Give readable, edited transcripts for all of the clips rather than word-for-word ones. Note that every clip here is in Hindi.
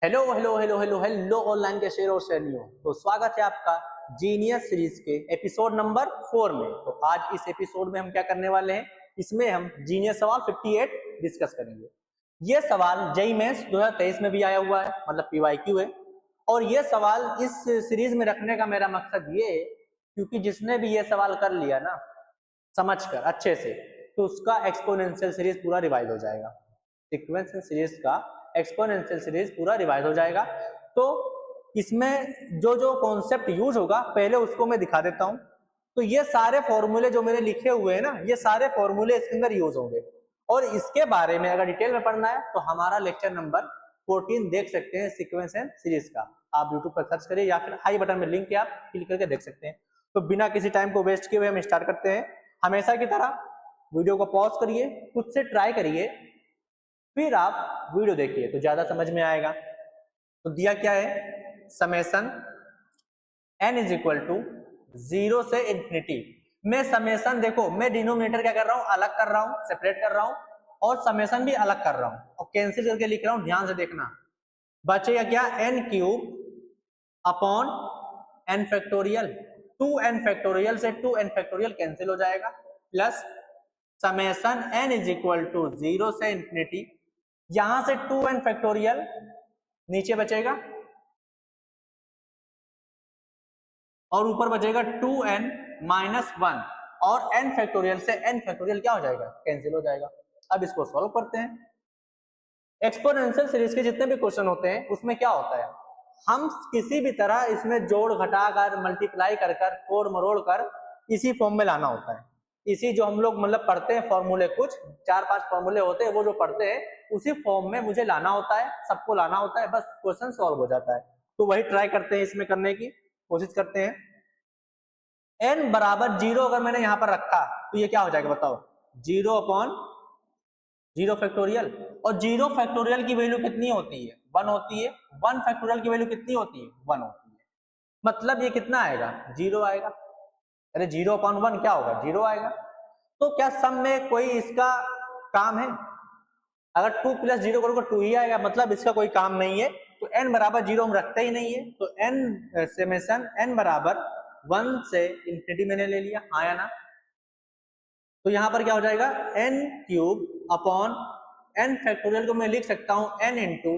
Hello hello hello hello hello online के शेर और शेरनियों। तो स्वागत है आपका जीनियस सीरीज के एपिसोड नंबर 4 में। तो आज इस एपिसोड में हम क्या करने वाले हैं, इसमें हम जीनियस सवाल 58 डिस्कस करेंगे। ये सवाल जेईई मेंस 2023 में भी आया हुआ है, मतलब पीवाईक्यू है। और ये सवाल इस सीरीज में रखने का मेरा मकसद ये है क्योंकि जिसने भी ये सवाल कर लिया ना समझकर अच्छे से, तो उसका एक्सपोनेंशियल सीरीज पूरा रिवाइज हो जाएगा। सीक्वेंशियल सीरीज का एक्सपोनेंशियल सीरीज पूरा रिवाइज हो जाएगा। तो इसमें जो जो कॉन्सेप्ट यूज होगा पहले उसको मैं दिखा देता हूं। तो ये सारे फॉर्मूले जो मैंने लिखे हुए हैं ना, ये सारे फॉर्मूले इसके अंदर यूज होंगे। और इसके बारे में अगर डिटेल में पढ़ना है तो हमारा लेक्चर नंबर 14 देख सकते हैं, सीक्वेंस एंड सीरीज का। आप यूट्यूब पर सर्च करिए या फिर आई बटन में लिंक है, आप क्लिक करके देख सकते हैं। तो बिना किसी टाइम को वेस्ट किए हुए हम स्टार्ट करते हैं। हमेशा की तरह वीडियो को पॉज करिए, खुद से ट्राई करिए, फिर आप वीडियो देखिए तो ज्यादा समझ में आएगा। तो दिया क्या है, summation n is equal to 0 से इंफिनिटी। मैं समेशन, देखो मैं डिनोमिनेटर क्या कर रहा हूं, अलग कर रहा हूं, सेपरेट कर रहा हूं, और समेशन भी अलग कर रहा हूं और कैंसिल करके लिख रहा हूं। ध्यान से देखना, बचेगा क्या, n cube upon n factorial. 2n factorial से 2n फैक्टोरियल कैंसिल हो जाएगा, plus summation n is equal to 0 से इंफिनिटी। यहां से 2n फैक्टोरियल नीचे बचेगा और ऊपर बचेगा 2n माइनस 1, और n फैक्टोरियल से n फैक्टोरियल क्या हो जाएगा, कैंसिल हो जाएगा। अब इसको सॉल्व करते हैं। एक्सपोनेंशियल सीरीज के जितने भी क्वेश्चन होते हैं उसमें क्या होता है, हम किसी भी तरह इसमें जोड़ घटाकर मल्टीप्लाई कर कर तोड़ मरोड़ कर इसी फॉर्म में लाना होता है। इसी जो हम लोग मतलब पढ़ते हैं फॉर्मूले, कुछ 4-5 फॉर्मूले होते हैं, वो जो पढ़ते हैं उसी फॉर्म में मुझे लाना होता है, सबको लाना होता है, बस क्वेश्चन सॉल्व हो जाता है। तो वही ट्राई करते हैं, इसमें करने की कोशिश करते हैं। n बराबर 0 अगर मैंने यहां पर रखा तो ये क्या हो जाएगा बताओ, 0 अपॉन 0 फैक्टोरियल। और 0 फैक्टोरियल की वैल्यू कितनी होती है, 1 होती है। 1 फैक्टोरियल की वैल्यू कितनी होती है, 1 होती है। मतलब ये कितना आएगा, 0 आएगा। अरे 0 अपॉन 1 क्या होगा, 0 आएगा। तो क्या सम में कोई इसका काम है, अगर 2 प्लस 0 करोगे 2 ही आएगा, मतलब इसका कोई काम नहीं है। तो n बराबर 0 हम रखते ही नहीं है। तो n समेशन n बराबर 1 से इंफिनिटी मैंने ले लिया, हाँ या ना। तो यहां पर क्या हो जाएगा, n cube upon n factorial को मैं लिख सकता हूं n into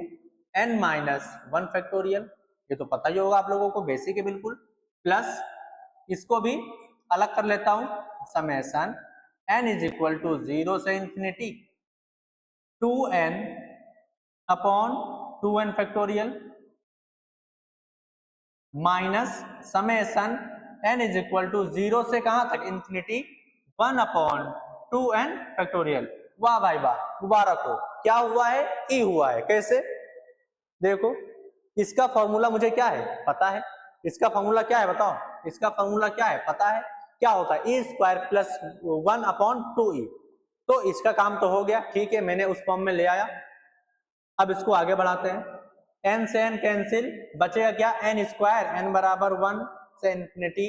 n minus 1 factorial. ये तो पता ही होगा आप लोगों को, बेसिक है बिल्कुल। प्लस इसको भी अलग कर लेता हूं, summation n is equal to 0 से infinity 2n upon 2n factorial minus summation n is equal to 0 से कहां तक, इंफिनिटी 1 अपॉन 2n फैक्टोरियल। वाह भाई वाह, मुबारक हो। क्या हुआ है, e हुआ है। कैसे, देखो इसका फॉर्मूला मुझे क्या है पता है, इसका फॉर्मूला क्या है बताओ, इसका फॉर्मूला क्या है पता है, क्या होता है, e square plus 1 upon 2e। तो इसका काम तो हो गया, ठीक है, मैंने उस फॉर्म में ले आया। अब इसको आगे बढ़ाते हैं, n से n कैंसिल, बचेगा क्या, n स्क्वायर, n बराबर 1 से infinity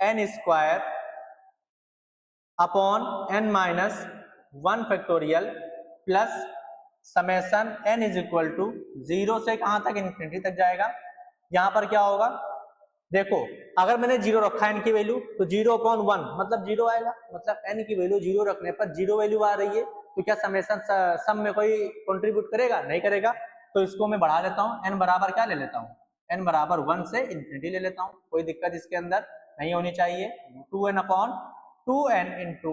n square upon n minus 1 factorial plus summation n is equal to 0 से कहां तक, इंफिनिटी तक जाएगा। यहां पर क्या होगा, देखो अगर मैंने 0 रखा है n की वैल्यू, तो 0 अपॉन 1 मतलब 0 आएगा, मतलब n की वैल्यू 0 रखने पर 0 वैल्यू आ रही है। तो क्या समेशन सम में कोई कंट्रीब्यूट करेगा, नहीं करेगा। तो इसको मैं बढ़ा लेता हूं, n बराबर क्या ले लेता हूं, n बराबर 1 से इंफिनिटी ले लेता हूं, कोई दिक्कत इसके अंदर नहीं होनी चाहिए। 2n upon 2n into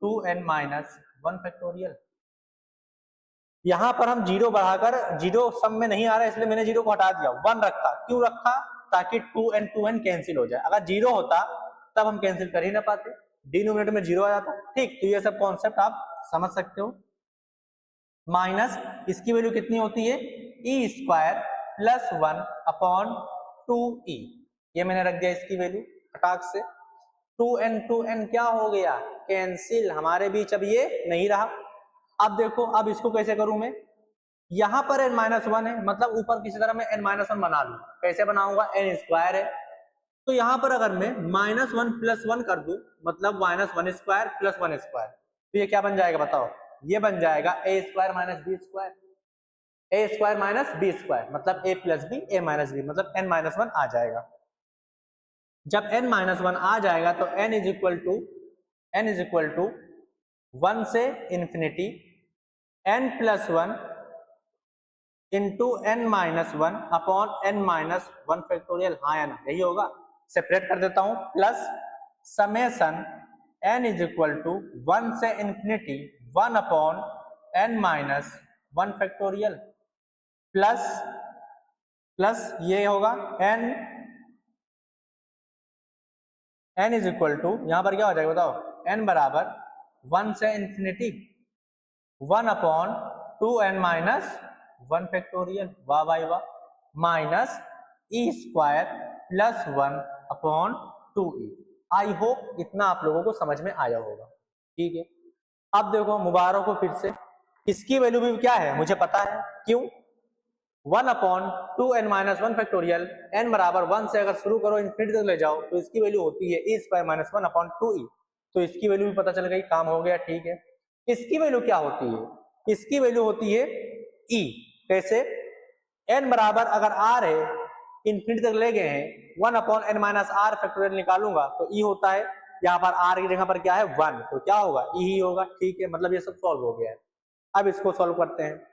2n minus 1 factorial. यहां पर हम 0 बढ़ाकर, 0 सम में नहीं आ रहा है इसलिए मैंने 0 को हटा दिया, 1 रखा। क्यों रखा, ताकि 2n कैंसिल हो जाए। अगर 0 होता तब हम कैंसिल कर ही ना पाते, डिनोमिनेटर में 0 आ जाता। ठीक, तो ये सब कॉन्सेप्ट आप समझ सकते हो। माइनस इसकी वैल्यू कितनी होती है, e square plus 1 upon 2e। ये मैंने रख दिया इसकी वैल्यू फटाक से। 2n क्या हो गया, कैंसिल, हमारे बीच अब ये नहीं रहा। अब देखो, अब इसको कैसे करूं मैं, यहां पर n माइनस 1 है, मतलब ऊपर किसी तरह मैं n माइनस 1 बना लू। कैसे बनाऊंगा, n स्क्वायर है, तो यहां पर अगर मैं माइनस 1 प्लस 1 कर दूं, मतलब माइनस 1 स्क्वायर प्लस 1 स्क्वायर, तो ये क्या बन जाएगा बताओ, ये बन जाएगा a square minus B square. A square minus B square मतलब A plus B A minus B मतलब n माइनस वन आ जाएगा। जब n माइनस वन आ जाएगा तो n इज इक्वल टू 1 से infinity n plus one into N minus one upon N minus one factorial, हाँ या ना, यही होगा। सेपरेट कर देता हूं, plus summation n is equal to 1 से infinity 1 upon N minus one factorial plus ये होगा n इज इक्वल टू, यहां पर क्या हो जाएगा बताओ, n बराबर 1 से infinity 1 upon 2n minus one factorial, वाह भाई वाह, minus E square plus 1 upon 2e। I hope इतना आप लोगों को समझ में आया होगा, ठीक है। अब देखो मुबारक हो फिर से, इसकी वैल्यू भी क्या है मुझे पता है, क्यों, 1 upon 2n minus one factorial, n बराबर 1 से अगर शुरू करो इन्फिनिटी तक ले जाओ तो इसकी वैल्यू होती है e square minus 1 upon 2e। तो इसकी वैल्यू भी पता चल गई, काम हो गया, ठीक है। इसकी वैल्यू क्या होती है, इसकी वैल्यू होती है e। कैसे, n बराबर अगर r है, इन्फिनिटी तक ले गए हैं, 1 upon n minus r factorial निकालूंगा तो e होता है, यहाँ पर r की जगह पर क्या है 1, तो क्या होगा e ही होगा, ठीक है। मतलब ये सब सॉल्व हो गया है। अब इसको सॉल्व करते हैं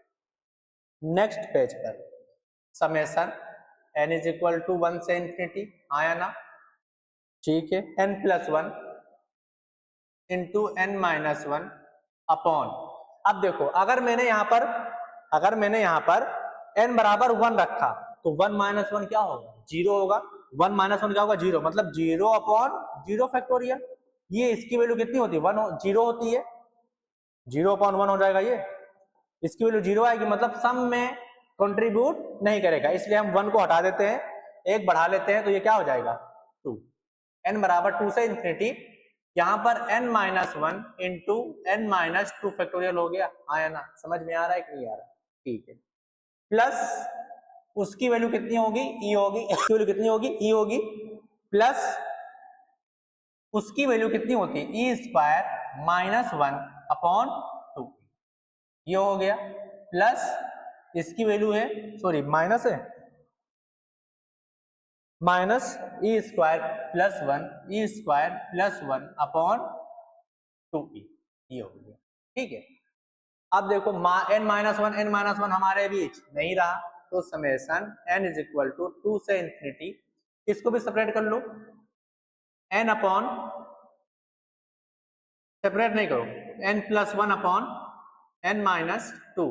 नेक्स्ट पेज पर, summation n is equal to 1 से इंफिनिटी, आया ना, ठीक है, n plus one into N minus one upon, अब देखो अगर मैंने यहाँ पर n बराबर 1 रखा तो 1 माइनस वन क्या होगा, 0 होगा, 1 माइनस वन क्या होगा 0, मतलब 0 अपॉन 0 फैक्टोरियल। ये इसकी वैल्यू कितनी होती है, 1 0 होती है, 0 अपॉन 1 हो जाएगा, ये इसकी वैल्यू 0 आएगी, मतलब सम में कंट्रीब्यूट नहीं करेगा, इसलिए हम 1 को हटा देते हैं, एक बढ़ा लेते हैं, तो ये क्या हो जाएगा 2। n बराबर 2 से इंफिनिटी, यहाँ पर n minus one into N minus two factorial हो गया, आया ना, समझ में आ रहा है कि नहीं आ रहा, ठीक है। प्लस उसकी वैल्यू कितनी होगी, e होगी, उसकी वैल्यू कितनी होगी, e होगी, प्लस उसकी वैल्यू कितनी होती है, e स्क्वायर माइनस 1 अपॉन 2, ये हो गया, प्लस इसकी वैल्यू है, सॉरी माइनस है, minus E square plus 1, E square plus 1 upon 2e, ये हो गया, ठीक है। अब देखो n माइनस वन हमारे बीच नहीं रहा, तो summation n is equal to 2 से इंफिनिटी, इसको भी सेपरेट कर लो, n अपॉन, सेपरेट नहीं करो, n plus one upon n minus two,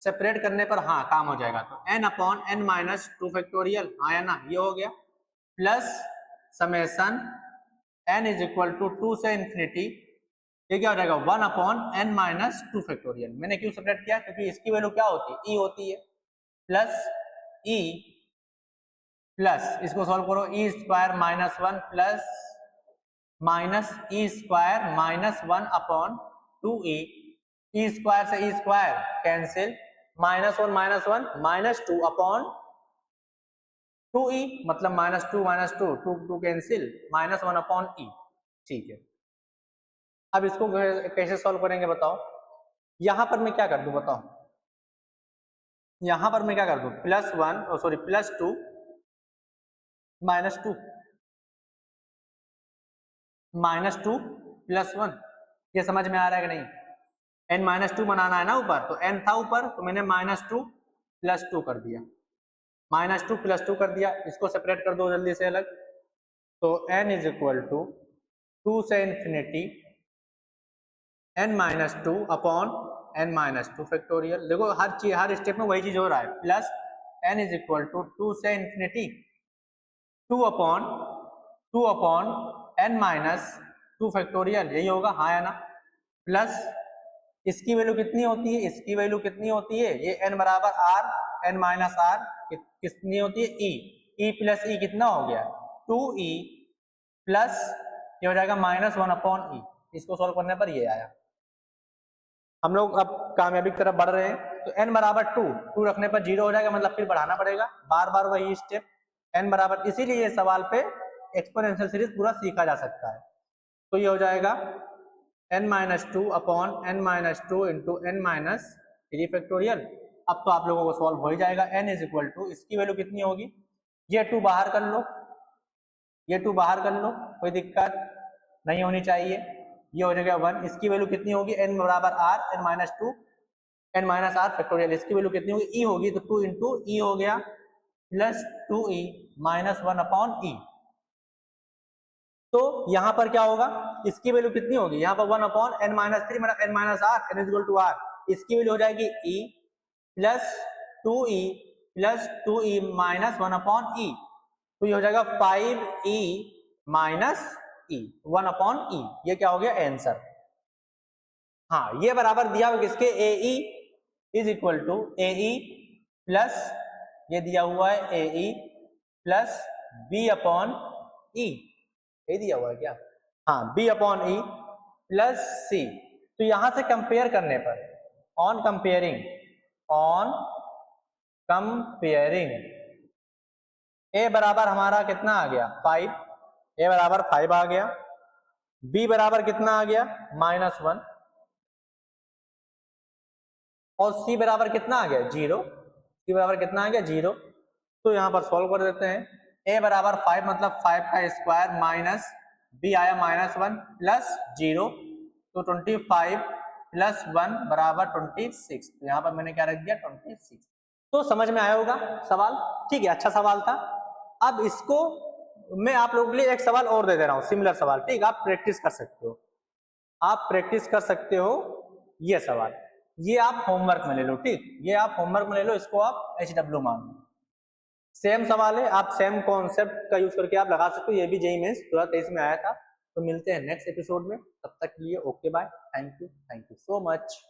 separate करने पर हाँ काम हो जाएगा, तो n upon n minus two factorial, हाँ या ना, ये हो गया, plus summation n is equal to 2 से इंफिनिटी, ये क्या हो जाएगा 1 upon n minus two factorial. मैंने क्यों सेपरेट किया, क्योंकि इसकी वैल्यू क्या होती है, e होती है, प्लस e प्लस इसको सॉल्व करो, e square minus 1 plus minus E square minus 1 upon 2e, E square से E square cancel, minus one minus 2 upon 2e, मतलब minus two two cancel, minus 1 upon e, ठीक है। अब इसको कैसे सॉल्व करेंगे बताओ, यहां पर मैं क्या कर दूं बताओ, यहां पर मैं क्या कर दूं, plus 1 sorry plus 2 minus 2 plus 1, ये समझ में आ रहा है कि नहीं, n माइनस 2 बनाना है ना ऊपर, तो n था ऊपर, तो मैंने माइनस 2 प्लस 2 कर दिया, माइनस 2 प्लस 2 कर दिया, इसको सेपरेट कर दो जल्दी से अलग, तो n इज इक्वल टू 2 से infinity n minus two upon n minus two factorial. देखो हर स्टेप में वही चीज हो रहा है, plus n is equal to 2 से infinity 2 upon n minus two factorial, यही होगा, हाँ या ना, प्लस इसकी वैल्यू कितनी होती है, इसकी वैल्यू कितनी होती है, ये n बराबर r, n माइनस r कितनी होती है, e प्लस e कितना हो गया 2e, प्लस ये हो जाएगा माइनस 1 अपॉन e, इसको सॉल्व करने पर ये आया। हम लोग अब कामयाबी की तरफ बढ़ रहे हैं, तो n बराबर 2 रखने पर 0 हो जाएगा, मतलब फिर बढ़ाना पड़ेगा, बार बार वही स्टेप, n बराबर, इसीलिए ये सवाल पे एक्सपोनेंशियल सीरीज पूरा सीखा जा सकता है। तो ये हो जाएगा n minus two upon n minus two into n minus three factorial, अब तो आप लोगों को सॉल्व हो ही जाएगा। n इज इक्वल टू, इसकी वैल्यू कितनी होगी, ये 2 बाहर कर लो, ये 2 बाहर कर लो, कोई दिक्कत नहीं होनी चाहिए, ये हो जाएगा 1। इसकी वैल्यू कितनी होगी, n बराबर r, n minus 2, n minus R factorial, इसकी वैल्यू कितनी होगी, e होगी, तो 2 इंटू ई हो गया plus 2e minus 1 upon E. तो यहां पर क्या होगा, इसकी वैल्यू कितनी होगी, यहाँ पर 1 अपॉन n माइनस 3 मतलब n minus R, n is equal to r, इसकी वैल्यू हो जाएगी e plus 2e plus 2e minus 1 upon E, तो ये हो जाएगा 5e माइनस e 1 अपॉन ई। ये क्या हो गया आंसर। हाँ, ये बराबर दिया हुआ किसके, ae is equal to ae plus, ये दिया हुआ है ae plus b upon e, ये दिया हुआ है क्या, हाँ b upon E plus c। तो यहां से कंपेयर करने पर, ऑन कंपेयरिंग a बराबर हमारा कितना आ गया 5, a बराबर 5 आ गया, b बराबर कितना आ गया -1 और c बराबर कितना आ गया 0, c बराबर कितना आ गया 0। तो यहां पर सॉल्व कर देते हैं, a बराबर 5 मतलब 5 का स्क्वायर माइनस b आया -1 प्लस 0, तो 25 प्लस 1 बराबर 26। तो यहाँ पर मैंने क्या रख दिया 26। तो समझ में आया होगा सवाल, ठीक है, अच्छा सवाल था। अब इसको मैं आप लोगों के लिए एक सवाल और दे दे रहा हूँ, सिमिलर सवाल, ठीक, आप प्रैक्टिस कर सकते हो, आप प्रैक्टिस कर सकते हो ये सवाल, ये आप होमवर्क में ले लो, ठीक, ये आप होमवर्क में ले लो, इसको आप HW मान लो। सेम सवाल है, आप सेम कॉन्सेप्ट का यूज करके आप लगा सकते हो, ये भी जेईई मेंस 2023 में आया था। तो मिलते हैं नेक्स्ट एपिसोड में, तब तक के लिए okay bye, thank you so much.